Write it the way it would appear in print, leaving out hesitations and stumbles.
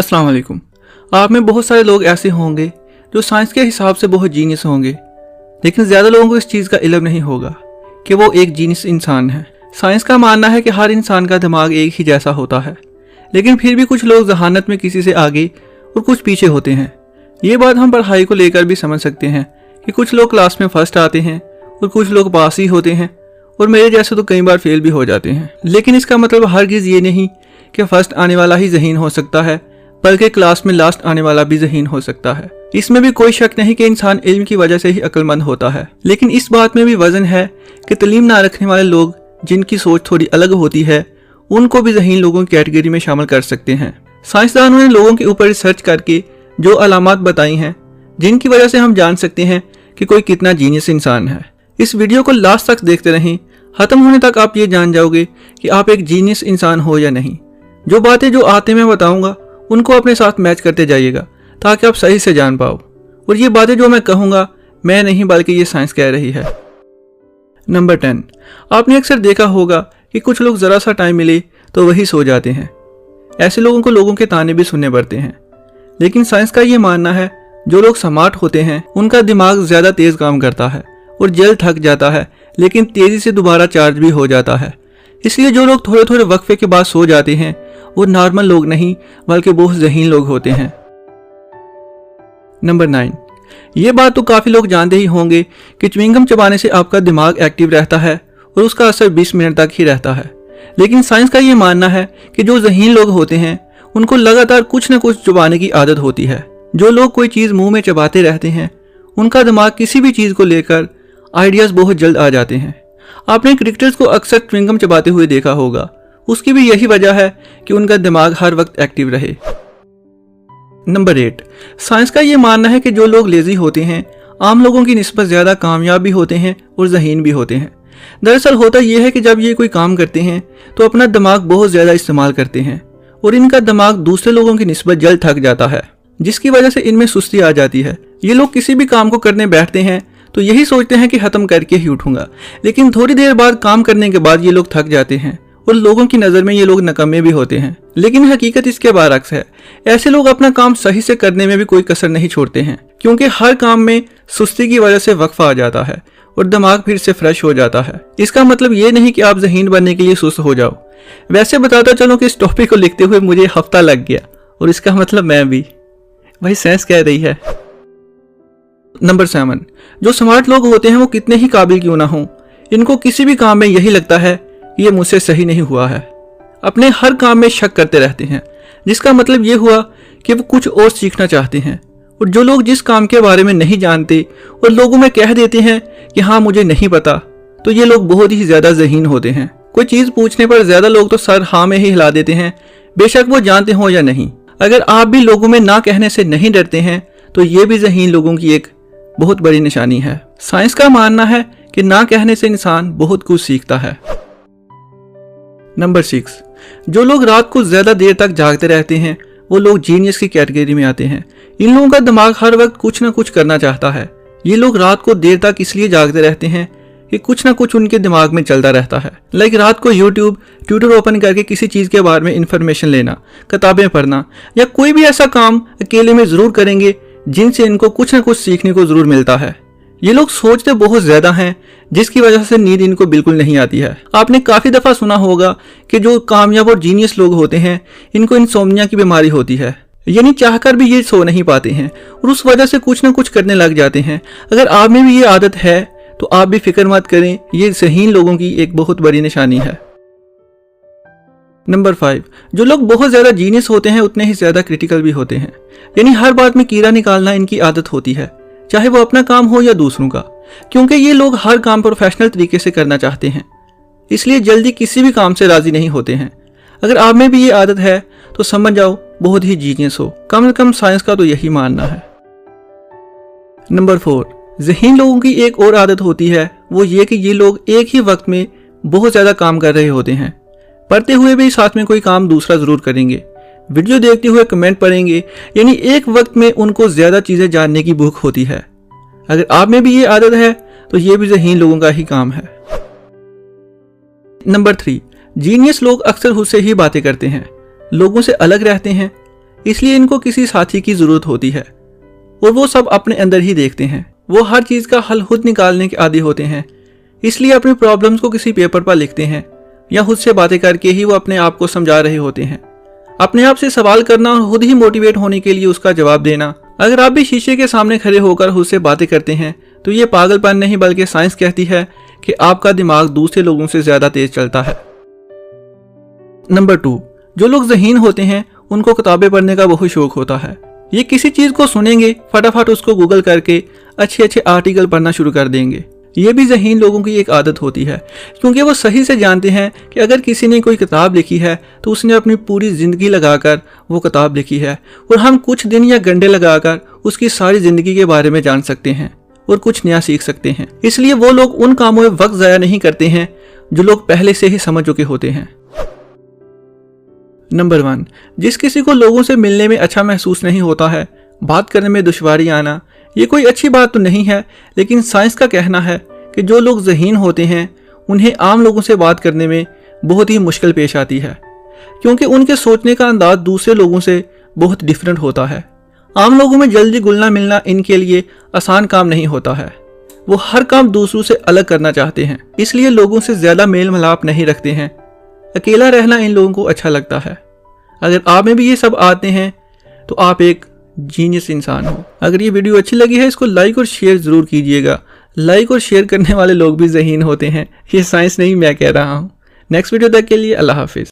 अस्सलाम वालेकुम। आप में बहुत सारे लोग ऐसे होंगे जो साइंस के हिसाब से बहुत जीनियस होंगे, लेकिन ज़्यादा लोगों को इस चीज़ का इल्म नहीं होगा कि वो एक जीनियस इंसान है। साइंस का मानना है कि हर इंसान का दिमाग एक ही जैसा होता है, लेकिन फिर भी कुछ लोग जहानत में किसी से आगे और कुछ पीछे होते हैं। ये बात हम पढ़ाई को लेकर भी समझ सकते हैं कि कुछ लोग क्लास में फर्स्ट आते हैं और कुछ लोग पास ही होते हैं, और मेरे जैसे तो कई बार फेल भी हो जाते हैं। लेकिन इसका मतलब हरगिज़ ये नहीं कि फर्स्ट आने वाला ही ज़हीन हो सकता है, बल्कि क्लास में लास्ट आने वाला भी ज़हीन हो सकता है। इसमें भी कोई शक नहीं कि इंसान इल्म की वजह से ही अक्लमंद होता है, लेकिन इस बात में भी वजन है कि तालीम ना रखने वाले लोग जिनकी सोच थोड़ी अलग होती है, उनको भी ज़हीन लोगों की कैटेगरी में शामिल कर सकते हैं। साइंसदानों ने लोगों के ऊपर रिसर्च करके जो अलामात बताई हैं, जिनकी वजह से हम जान सकते हैं कि कोई कितना जीनियस इंसान है। इस वीडियो को लास्ट तक देखते रहें, खत्म होने तक आप ये जान जाओगे कि आप एक जीनियस इंसान हो या नहीं। जो बातें जो आते मैं बताऊंगा उनको अपने साथ मैच करते जाइएगा ताकि आप सही से जान पाओ, और ये बातें जो मैं कहूँगा मैं नहीं बल्कि ये साइंस कह रही है। नंबर 10, आपने अक्सर देखा होगा कि कुछ लोग ज़रा सा टाइम मिले तो वही सो जाते हैं। ऐसे लोगों को लोगों के ताने भी सुनने पड़ते हैं, लेकिन साइंस का ये मानना है जो लोग स्मार्ट होते हैं उनका दिमाग ज़्यादा तेज़ काम करता है और जल्द थक जाता है, लेकिन तेज़ी से दोबारा चार्ज भी हो जाता है। इसलिए जो लोग थोड़े थोड़े वक्फे के बाद सो जाते हैं वो नॉर्मल लोग नहीं बल्कि बहुत ज़हीन लोग होते हैं। नंबर 9, ये बात तो काफ़ी लोग जानते ही होंगे कि च्युइंगम चबाने से आपका दिमाग एक्टिव रहता है और उसका असर 20 मिनट तक ही रहता है। लेकिन साइंस का ये मानना है कि जो ज़हीन लोग होते हैं उनको लगातार कुछ न कुछ चबाने की आदत होती है। जो लोग कोई चीज़ मुंह में चबाते रहते हैं उनका दिमाग किसी भी चीज़ को लेकर आइडियाज़ बहुत जल्द आ जाते हैं। आपने क्रिकेटर्स को अक्सर च्युइंगम चबाते हुए देखा होगा, उसकी भी यही वजह है कि उनका दिमाग हर वक्त एक्टिव रहे। नंबर 8, साइंस का ये मानना है कि जो लोग लेजी होते हैं आम लोगों की निस्बत ज़्यादा कामयाब भी होते हैं और ज़हीन भी होते हैं। दरअसल होता यह है कि जब ये कोई काम करते हैं तो अपना दिमाग बहुत ज़्यादा इस्तेमाल करते हैं और इनका दिमाग दूसरे लोगों की निस्बत जल्द थक जाता है, जिसकी वजह से इनमें सुस्ती आ जाती है। ये लोग किसी भी काम को करने बैठते हैं तो यही सोचते हैं कि ख़त्म करके ही उठूंगा, लेकिन थोड़ी देर बाद काम करने के बाद ये लोग थक जाते हैं और लोगों की नज़र में ये लोग नकम्मे भी होते हैं। लेकिन हकीकत इसके बरअक्स है। ऐसे लोग अपना काम सही से करने में भी कोई कसर नहीं छोड़ते हैं, क्योंकि हर काम में सुस्ती की वजह से वक्फा आ जाता है और दिमाग फिर से फ्रेश हो जाता है। इसका मतलब ये नहीं कि आप ज़हीन बनने के लिए सुस्त हो जाओ। वैसे बताता चलो कि इस टॉपिक को लिखते हुए मुझे हफ्ता लग गया, और इसका मतलब मैं भी वही साइंस कह रही है। नंबर 7, जो स्मार्ट लोग होते हैं वो कितने ही काबिल क्यों ना हो, इनको किसी भी काम में यही लगता है कि ये मुझसे सही नहीं हुआ है। अपने हर काम में शक करते रहते हैं, जिसका मतलब ये हुआ कि वो कुछ और सीखना चाहते हैं। और जो लोग जिस काम के बारे में नहीं जानते और लोगों में कह देते हैं कि हाँ मुझे नहीं पता, तो ये लोग बहुत ही ज़्यादा ज़हीन होते हैं। कोई चीज़ पूछने पर ज़्यादा लोग तो सर हाँ में ही हिला देते हैं, बेशक वो जानते हो या नहीं। अगर आप भी लोगों में ना कहने से नहीं डरते हैं तो ये भी ज़हीन लोगों की एक बहुत बड़ी निशानी है। साइंस का मानना है कि ना कहने से इंसान बहुत कुछ सीखता है। नंबर 6, जो लोग रात को ज़्यादा देर तक जागते रहते हैं वो लोग जीनियस की कैटेगरी में आते हैं। इन लोगों का दिमाग हर वक्त कुछ ना कुछ करना चाहता है। ये लोग रात को देर तक इसलिए जागते रहते हैं कि कुछ ना कुछ उनके दिमाग में चलता रहता है। लाइक रात को यूट्यूब ट्विटर ओपन करके किसी चीज़ के बारे में इंफॉर्मेशन लेना, किताबें पढ़ना, या कोई भी ऐसा काम अकेले में ज़रूर करेंगे जिनसे इनको कुछ ना कुछ सीखने को ज़रूर मिलता है। ये लोग सोचते बहुत ज़्यादा हैं, जिसकी वजह से नींद इनको बिल्कुल नहीं आती है। आपने काफ़ी दफ़ा सुना होगा कि जो कामयाब और जीनियस लोग होते हैं इनको इंसोम्निया की बीमारी होती है, यानी चाहकर भी ये सो नहीं पाते हैं और उस वजह से कुछ ना कुछ करने लग जाते हैं। अगर आप में भी ये आदत है तो आप भी फिक्र मत करें, ये ज़हीन लोगों की एक बहुत बड़ी निशानी है। नंबर 5, जो लोग बहुत ज़्यादा जीनियस होते हैं उतने ही ज़्यादा क्रिटिकल भी होते हैं, यानी हर बात में कीड़ा निकालना इनकी आदत होती है, चाहे वो अपना काम हो या दूसरों का, क्योंकि ये लोग हर काम प्रोफेशनल तरीके से करना चाहते हैं, इसलिए जल्दी किसी भी काम से राज़ी नहीं होते हैं। अगर आप में भी ये आदत है तो समझ जाओ बहुत ही जीनियस हो, कम से कम साइंस का तो यही मानना है। नंबर 4, ज़हीन लोगों की एक और आदत होती है, वो ये कि ये लोग एक ही वक्त में बहुत ज़्यादा काम कर रहे होते हैं। पढ़ते हुए भी साथ में कोई काम दूसरा ज़रूर करेंगे, वीडियो देखते हुए कमेंट पढ़ेंगे, यानी एक वक्त में उनको ज़्यादा चीज़ें जानने की भूख होती है। अगर आप में भी ये आदत है तो ये भी ज़हीन लोगों का ही काम है। नंबर 3, जीनियस लोग अक्सर खुद से ही बातें करते हैं, लोगों से अलग रहते हैं, इसलिए इनको किसी साथी की जरूरत होती है और वो सब अपने अंदर ही देखते हैं। वो हर चीज का हल खुद निकालने के आदी होते हैं, इसलिए अपनी प्रॉब्लम्स को किसी पेपर पर लिखते हैं या खुद से बातें करके ही वो अपने आप को समझा रहे होते हैं। अपने आप से सवाल करना और खुद ही मोटिवेट होने के लिए उसका जवाब देना। अगर आप भी शीशे के सामने खड़े होकर खुद से बातें करते हैं तो ये पागलपन नहीं बल्कि साइंस कहती है कि आपका दिमाग दूसरे लोगों से ज्यादा तेज चलता है। नंबर 2, जो लोग ज़हीन होते हैं उनको किताबें पढ़ने का बहुत शौक होता है। ये किसी चीज को सुनेंगे, फटाफट उसको गूगल करके अच्छे अच्छे आर्टिकल पढ़ना शुरू कर देंगे। ये भी ज़हीन लोगों की एक आदत होती है, क्योंकि वो सही से जानते हैं कि अगर किसी ने कोई किताब लिखी है तो उसने अपनी पूरी जिंदगी लगाकर वो किताब लिखी है और हम कुछ दिन या घंटे लगाकर उसकी सारी जिंदगी के बारे में जान सकते हैं और कुछ नया सीख सकते हैं। इसलिए वो लोग उन कामों में वक्त ज़ाया नहीं करते हैं जो लोग पहले से ही समझ चुके होते हैं। नंबर 1, जिस किसी को लोगों से मिलने में अच्छा महसूस नहीं होता है, बात करने में दुश्वारी आना, ये कोई अच्छी बात तो नहीं है, लेकिन साइंस का कहना है कि जो लोग ज़हीन होते हैं उन्हें आम लोगों से बात करने में बहुत ही मुश्किल पेश आती है, क्योंकि उनके सोचने का अंदाज दूसरे लोगों से बहुत डिफरेंट होता है। आम लोगों में जल्दी घुलना मिलना इनके लिए आसान काम नहीं होता है। वो हर काम दूसरों से अलग करना चाहते हैं, इसलिए लोगों से ज़्यादा मेल मिलाप नहीं रखते हैं। अकेला रहना इन लोगों को अच्छा लगता है। अगर आप में भी ये सब आते हैं तो आप एक जीनियस इंसान हो। अगर ये वीडियो अच्छी लगी है इसको लाइक और शेयर जरूर कीजिएगा। लाइक और शेयर करने वाले लोग भी ज़हीन होते हैं, ये साइंस नहीं मैं कह रहा हूँ। नेक्स्ट वीडियो तक के लिए अल्लाह हाफिज़।